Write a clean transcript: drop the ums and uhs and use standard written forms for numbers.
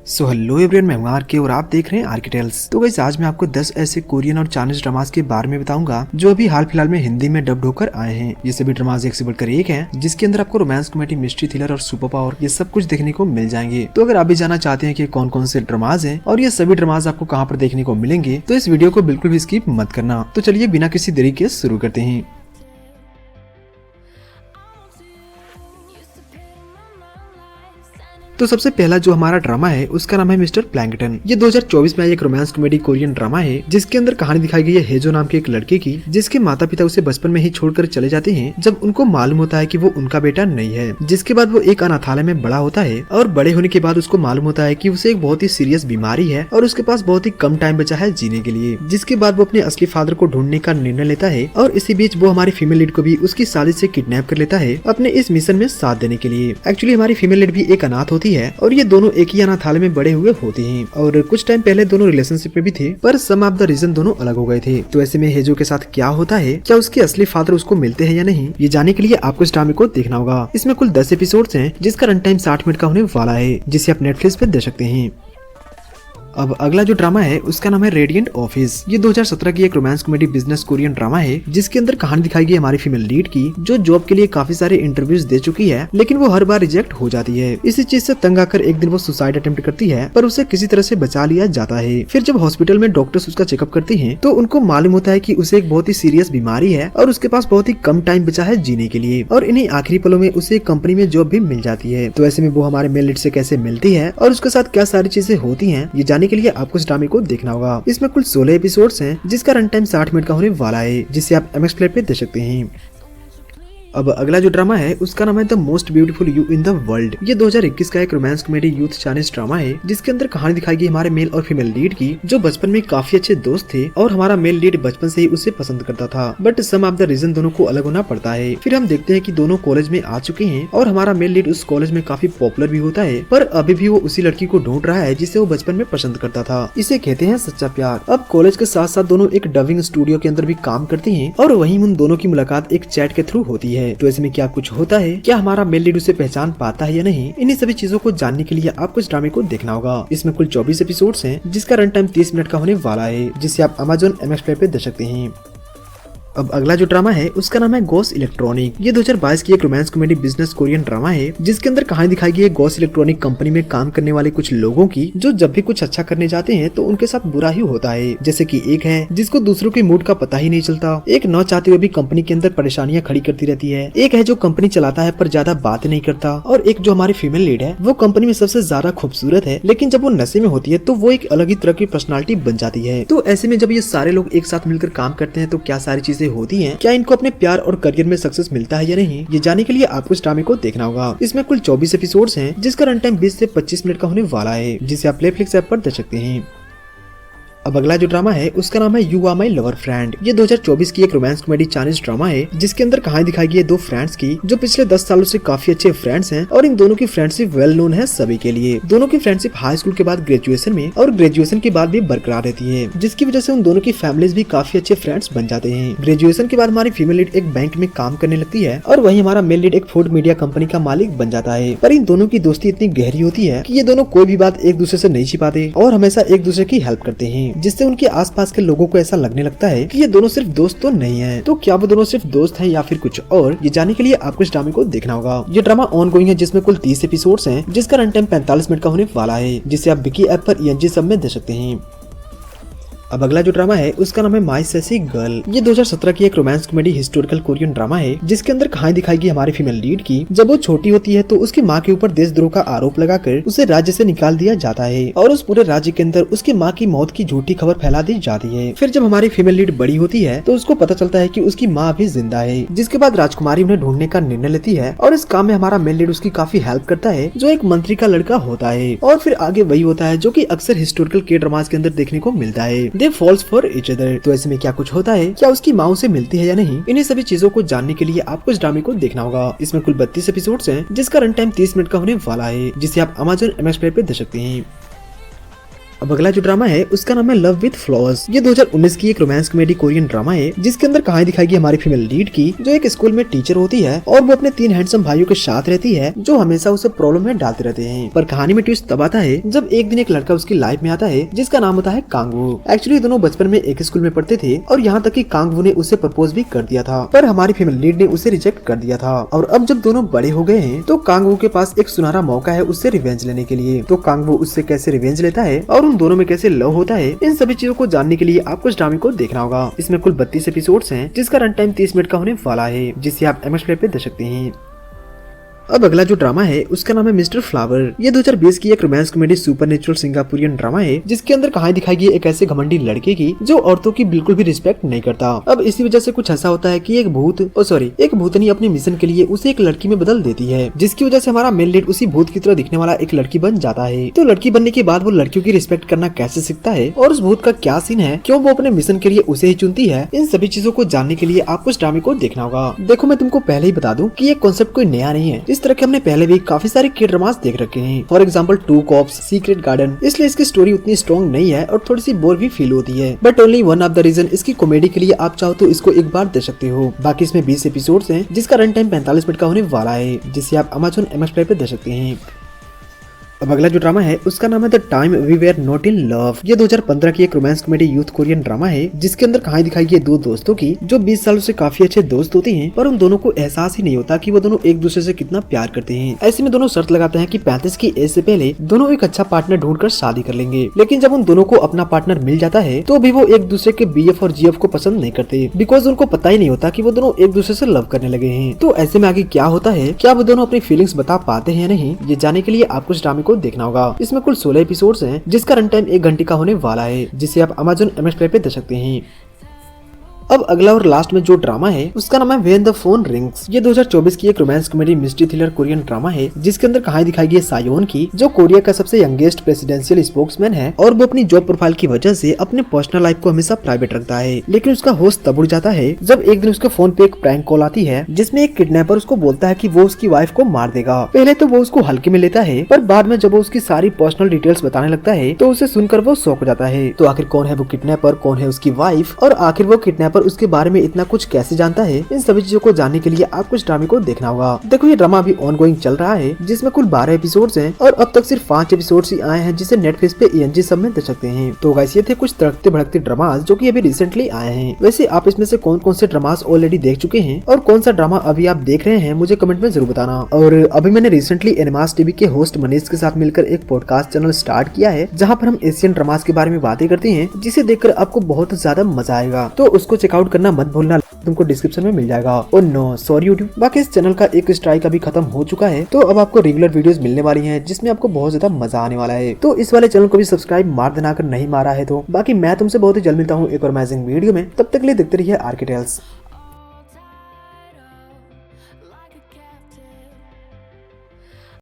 Hello everyone, मैं हूं R K और आप देख रहे हैं आर्किटेल्स। तो गाइस आज मैं आपको 10 ऐसे कोरियन और चाइनीज ड्रामास के बारे में बताऊंगा जो अभी हाल फिलहाल में हिंदी में डब्ड होकर आए हैं। ये सभी ड्रामास एक से बढ़कर एक हैं, जिसके अंदर आपको रोमांस, कॉमेडी, मिस्ट्री, थ्रिलर और सुपर पावर ये सब कुछ देखने को मिल जाएंगे। तो अगर आप भी जानना चाहते हैं कि कौन कौन से ड्रामास हैं और ये सभी ड्रामास आपको कहाँ पर देखने को मिलेंगे, तो इस वीडियो को बिल्कुल भी स्किप मत करना। तो चलिए बिना किसी देरी के शुरू करते हैं। तो सबसे पहला जो हमारा ड्रामा है उसका नाम है मिस्टर प्लैंकटन। ये 2024 में एक रोमांस कॉमेडी कोरियन ड्रामा है जिसके अंदर कहानी दिखाई गई है हेजो नाम के एक लड़के की, जिसके माता पिता उसे बचपन में ही छोड़कर चले जाते हैं जब उनको मालूम होता है कि वो उनका बेटा नहीं है। जिसके बाद वो एक अनाथालय में बड़ा होता है और बड़े होने के बाद उसको मालूम होता है कि उसे एक बहुत ही सीरियस बीमारी है और उसके पास बहुत ही कम टाइम बचा है जीने के लिए। जिसके बाद वो अपने असली फादर को ढूंढने का निर्णय लेता है और इसी बीच वो हमारी फीमेल लीड को भी उसकी साजिश से किडनैप कर लेता है अपने इस मिशन में साथ देने के लिए। एक्चुअली हमारी फीमेल लीड भी एक अनाथ होती है और ये दोनों एक ही अनाथालय में बड़े हुए होते हैं और कुछ टाइम पहले दोनों रिलेशनशिप में भी थे, पर सम ऑफ द रीजन दोनों अलग हो गए थे। तो ऐसे में हेजो के साथ क्या होता है, क्या उसके असली फादर उसको मिलते हैं या नहीं, ये जानने के लिए आपको इस ड्रामे को देखना होगा। इसमें कुल 10 एपिसोड्स हैं जिसका रन टाइम 60 मिनट का होने वाला है, जिसे आप नेटफ्लिक्स पे देख सकते हैं। अब अगला जो ड्रामा है उसका नाम है रेडिएंट ऑफिस। ये 2017 की एक romance comedy business Korean drama है जिसके अंदर कहानी दिखाई गई हमारी फीमेल लीड की, जो जॉब के लिए काफी सारे इंटरव्यूज दे चुकी है लेकिन वो हर बार रिजेक्ट हो जाती है। इसी चीज से तंग आकर एक दिन वो सुसाइड अटेम्प्ट करती है, पर उसे किसी तरह से बचा लिया जाता है। फिर जब हॉस्पिटल में डॉक्टर्स उसका चेकअप करते हैं तो उनको मालूम होता है कि उसे एक बहुत ही सीरियस बीमारी है और उसके पास बहुत ही कम टाइम बचा है जीने के लिए, और इन्हीं आखिरी पलों में उसे एक कंपनी में जॉब भी मिल जाती है। तो ऐसे में वो हमारे मेल लीड से कैसे मिलती है और उसके साथ क्या सारी चीजें होती है, ये जानने के लिए आपको इस ड्रामे को देखना होगा। इसमें कुल 16 एपिसोड्स हैं जिसका रन टाइम 60 मिनट का होने वाला है, जिसे आप MX प्ले पे देख सकते हैं। अब अगला जो ड्रामा है उसका नाम है the most beautiful you in the world. ये 2021 का एक romance comedy youth Chinese drama है जिसके अंदर कहानी दिखाई गई हमारे मेल और फीमेल लीड की, जो बचपन में काफी अच्छे दोस्त थे और हमारा मेल लीड बचपन से ही उसे पसंद करता था, but some of the reason दोनों को अलग होना पड़ता है। फिर हम देखते हैं कि दोनों कॉलेज में आ चुके हैं और हमारा मेल लीड उस कॉलेज में काफी पॉपुलर भी होता है, पर अभी भी वो उसी लड़की को ढूंढ रहा है जिसे वो बचपन में पसंद करता था। इसे कहते हैं सच्चा प्यार। अब कॉलेज के साथ साथ दोनों एक डबिंग स्टूडियो के अंदर भी काम करते हैं और वहीं उन दोनों की मुलाकात एक चैट के थ्रू होती है। तो ऐसे में क्या कुछ होता है, क्या हमारा मेल लीड उसे पहचान पाता है या नहीं, इन्हीं सभी चीजों को जानने के लिए आपको इस ड्रामे को देखना होगा। इसमें कुल 24 एपिसोड्स हैं जिसका रन टाइम 30 मिनट का होने वाला है, जिसे आप Amazon MX प्ले पे देख सकते हैं। अब अगला जो ड्रामा है उसका नाम है गोस इलेक्ट्रॉनिक। ये 2022 की एक romance comedy business Korean drama है जिसके अंदर कहानी दिखाई गई है गोस इलेक्ट्रॉनिक कंपनी में काम करने वाले कुछ लोगों की, जो जब भी कुछ अच्छा करने जाते हैं तो उनके साथ बुरा ही होता है। जैसे कि एक है जिसको दूसरों के मूड का पता ही नहीं चलता, एक न चाहते हुए भी कंपनी के अंदर परेशानियां खड़ी करती रहती है, एक है जो कंपनी चलाता है पर ज्यादा बात नहीं करता, और एक जो हमारी फीमेल लीड है वो कंपनी में सबसे ज्यादा खूबसूरत है, लेकिन जब वो नशे में होती है तो वो एक अलग ही तरह की पर्सनालिटी बन जाती है। तो ऐसे में जब ये सारे लोग एक साथ मिलकर काम करते हैं तो क्या सारी चीजें होती है, क्या इनको अपने प्यार और करियर में सक्सेस मिलता है या नहीं, ये जानने के लिए आपको इस ड्रामे को देखना होगा। इसमें कुल 24 एपिसोड्स हैं जिसका रन टाइम 20 से 25 मिनट का होने वाला है, जिसे आप नेटफ्लिक्स ऐप पर देख सकते हैं। अब अगला जो ड्रामा है उसका नाम है you are my lover friend. ये 2024 की एक रोमांस कॉमेडी चाइनीज ड्रामा है जिसके अंदर कहानी दिखाई गई है दो फ्रेंड्स की, जो पिछले 10 सालों से काफी अच्छे फ्रेंड्स हैं और इन दोनों की फ्रेंडशिप वेल नोन है सभी के लिए। दोनों की फ्रेंडशिप हाई स्कूल के बाद ग्रेजुएशन में और ग्रेजुएशन के बाद भी बरकरार रहती है, जिसकी वजह से उन दोनों की फैमिलीज भी काफी अच्छे फ्रेंड्स बन जाते हैं। ग्रेजुएशन के बाद हमारी फीमेल लीड एक बैंक में काम करने लगती है और वही हमारा मेल लीड एक फूड मीडिया कंपनी का मालिक बन जाता है। पर इन दोनों की दोस्ती इतनी गहरी होती है कि ये दोनों कोई भी बात एक दूसरे से नहीं छिपाते और हमेशा एक दूसरे की हेल्प करते हैं, जिससे उनके आसपास के लोगों को ऐसा लगने लगता है कि ये दोनों सिर्फ दोस्त तो नहीं है। तो क्या वो दोनों सिर्फ दोस्त हैं या फिर कुछ और, ये जानने के लिए आपको इस ड्रामे को देखना होगा। ये ड्रामा ऑन गोइंग है जिसमें कुल 30 एपिसोड्स हैं जिसका रन टाइम 45 मिनट का होने वाला है, जिसे आप विकी ऐप पर ENG सब में देख सकते हैं। अब अगला जो ड्रामा है उसका नाम है माई सेसी गर्ल। ये 2017 की एक romance comedy historical Korean drama है जिसके अंदर कहानी दिखाई गई हमारी फीमेल लीड की, जब वो छोटी होती है तो उसकी माँ के ऊपर देशद्रोह का आरोप लगाकर उसे राज्य से निकाल दिया जाता है और उस पूरे राज्य के अंदर उसकी माँ की मौत की झूठी खबर फैला दी जाती है। फिर जब हमारी फीमेल लीड बड़ी होती है तो उसको पता चलता है कि उसकी माँ अभी जिंदा है, जिसके बाद राजकुमारी उन्हें ढूंढने का निर्णय लेती है और इस काम में हमारा मेल लीड उसकी काफी हेल्प करता है, जो एक मंत्री का लड़का होता है। और फिर आगे वही होता है जो की अक्सर हिस्टोरिकल के ड्रामास के अंदर देखने को मिलता है, दे फॉल्स फॉर ईच अदर। तो ऐसे में क्या कुछ होता है, क्या उसकी माँ उसे मिलती है या नहीं, इन्हीं सभी चीजों को जानने के लिए आपको इस ड्रामे को देखना होगा। इसमें कुल 32 एपिसोड्स हैं जिसका रन टाइम 30 मिनट का होने वाला है, जिसे आप Amazon MX प्ले पे देख सकते हैं। अब अगला जो ड्रामा है उसका नाम है लव विद फ्लॉवर्स। ये 2019 की एक रोमांस कॉमेडी कोरियन ड्रामा है जिसके अंदर कहानी दिखाएगी हमारी फीमेल लीड की, जो एक स्कूल में टीचर होती है और वो अपने 3 हैंडसम भाइयों के साथ रहती है जो हमेशा उसे प्रॉब्लम में डालते रहते हैं। पर कहानी में ट्विस्ट तब आता है जब एक दिन एक लड़का उसकी लाइफ में आता है जिसका नाम होता है कांगवू। एक्चुअली दोनों बचपन में एक स्कूल में पढ़ते थे और यहाँ तक कि कांगवू ने उसे प्रपोज भी कर दिया था, पर हमारी फीमेल लीड ने उसे रिजेक्ट कर दिया था। और अब जब दोनों बड़े हो गए हैं तो कांगवू के पास एक सुनहरा मौका है उससे रिवेंज लेने के लिए। तो कांगवू उससे कैसे रिवेंज लेता है और उन दोनों में कैसे लव होता है, इन सभी चीजों को जानने के लिए आपको इस ड्रामे को देखना होगा। इसमें कुल 32 एपिसोड्स हैं जिसका रन टाइम 30 मिनट का होने वाला है, जिसे आप MX Play पे देख सकते हैं। अब अगला जो ड्रामा है उसका नाम है मिस्टर फ्लावर। ये 2020 की एक romance comedy supernatural Singaporean drama है जिसके अंदर कहानी दिखाएगी एक ऐसे घमंडी लड़के की जो औरतों की बिल्कुल भी रिस्पेक्ट नहीं करता। अब इसी वजह से कुछ ऐसा होता है कि एक भूतनी अपने मिशन के लिए उसे एक लड़की में बदल देती है, जिसकी वजह से हमारा मेन लीड उसी भूत की तरह दिखने वाला एक लड़की बन जाता है। तो लड़की बनने के बाद वो लड़कियों की रिस्पेक्ट करना कैसे सीखता है और उस भूत का क्या सीन है, क्यों वो अपने मिशन के लिए उसे ही चुनती है, इन सभी चीजों को जानने के लिए आपको इस ड्रामे को देखना होगा। देखो मैं तुमको पहले ही बता दूं कि ये कॉन्सेप्ट कोई नया नहीं है। इस तरह के हमने पहले भी काफी सारे के ड्रामास देख रखे हैं, for example 2 cops, secret garden. इसलिए इसकी स्टोरी उतनी स्ट्रॉन्ग नहीं है और थोड़ी सी बोर भी फील होती है, but only one of the reason इसकी कॉमेडी के लिए आप चाहो तो इसको एक बार देख सकते हो। बाकी इसमें 20 एपिसोड्स हैं जिसका रन टाइम 45 मिनट का होने वाला है, जिसे आप Amazon MX Play पे देख सकते हैं। अब अगला जो ड्रामा है उसका नाम है the time we were not in love. ये 2015 की एक romance comedy youth Korean drama है जिसके अंदर कहानी दिखाई है 2 दोस्तों की जो 20 सालों से काफी अच्छे दोस्त होते हैं, पर उन दोनों को एहसास ही नहीं होता कि वो दोनों एक दूसरे से कितना प्यार करते हैं। ऐसे में दोनों शर्त लगाते हैं कि 35 की एज से पहले दोनों एक अच्छा पार्टनर ढूंढकर शादी कर लेंगे। लेकिन जब उन दोनों को अपना पार्टनर मिल जाता है तो भी वो एक दूसरे के BF और GF को पसंद नहीं करते, बिकॉज उनको पता ही नहीं होता कि वो दोनों एक दूसरे से लव करने लगे हैं। तो ऐसे में आगे क्या होता है, क्या वो दोनों अपनी फीलिंग्स बता पाते हैं या नहीं, ये जानने के लिए आपको इस ड्रामे को देखना होगा। इसमें कुल 16 एपिसोड्स हैं जिसका रन टाइम 1 घंटे का होने वाला है, जिसे आप Amazon MX Play पे देख सकते हैं। अब अगला और लास्ट में जो ड्रामा है उसका नाम है व्हेन द फोन रिंग्स। ये 2024 की एक romance comedy mystery thriller Korean drama है जिसके अंदर कहानी दिखाई है सायोन की, जो कोरिया का सबसे यंगेस्ट प्रेसिडेंशियल स्पोक्समैन है और वो अपनी जॉब प्रोफाइल की वजह से अपने पर्सनल लाइफ को हमेशा प्राइवेट रखता है। लेकिन उसका होश तब उड़ जाता है जब एक दिन उसके फोन पे एक प्रैंक कॉल आती है जिसमें एक किडनैपर उसको बोलता है कि वो उसकी वाइफ को मार देगा। पहले तो वो उसको हल्के में लेता है, पर बाद में जब वो उसकी सारी पर्सनल डिटेल्स बताने लगता है तो उसे सुनकर वो शॉक हो जाता है। तो आखिर कौन है वो किडनैपर, कौन है उसकी वाइफ और आखिर वो किडनैपर उसके बारे में कुछ कैसे जानता है, इन सभी चीजों को जानने के लिए आपको इस ड्रामे को देखना होगा। देखो ये ड्रामा अभी ऑनगोइंग चल रहा है जिसमें कुल 12 एपिसोड्स हैं और अब तक सिर्फ 5 एपिसोड्स ही आए हैं जिसे नेटफ्लिक्स पे ENG सब में देख सकते हैं। तो गाइस ये थे कुछ तड़कते भड़कते ड्रामास जो कि अभी रिसेंटली आए हैं। वैसे आप इसमें से कौन कौन से ड्रामास ऑलरेडी देख चुके हैं और कौन सा ड्रामा अभी आप देख रहे हैं, मुझे कमेंट में जरूर बताना। और अभी मैंने रिसेंटली एनिमास टीवी के होस्ट मनीष के साथ मिलकर एक पॉडकास्ट चैनल स्टार्ट किया है जहाँ पर हम एशियन ड्रामास के बारे में बातें करते हैं, जिसे देखकर आपको बहुत ज्यादा मजा आएगा। तो उसको चेकआउट करना मत भूलना, तुमको डिस्क्रिप्शन में मिल जाएगा। और नो सॉरी यूट्यूब, बाकी इस चैनल का एक स्ट्राइक अभी खत्म हो चुका है, तो अब आपको रेगुलर वीडियोस मिलने वाली हैं जिसमें आपको बहुत ज्यादा मजा आने वाला है। तो इस वाले चैनल को भी सब्सक्राइब मार देना अगर नहीं मारा है तो। बाकी मैं तुमसे बहुत ही जल्द मिलता हूँ एक और अमेजिंग वीडियो में, तब तक के लिए देखते रहिए आर्किटेल्स।